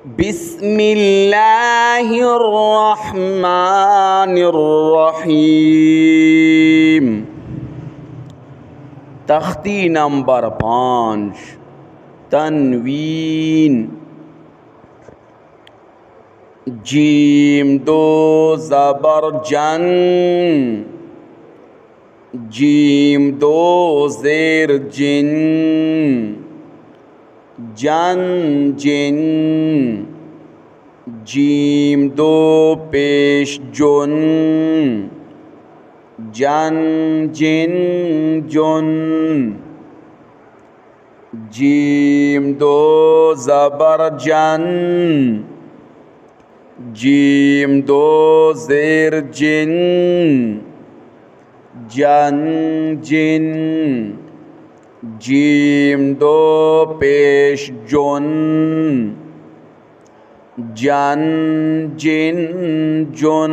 बिस्मिल्लाहिर्रहमानिर्रहीम। तख्ती नंबर 5, तनवीन। जीम दो ज़बर जन, जीम दो ज़ेर जिन, जन जिन। जीम दो पेश जुन, जन जिन जुन। जीम दो ज़बर जन, जीम दो ज़ेर जिन, जन जिन। जीम दो पेश जुन, जन जिन जुन।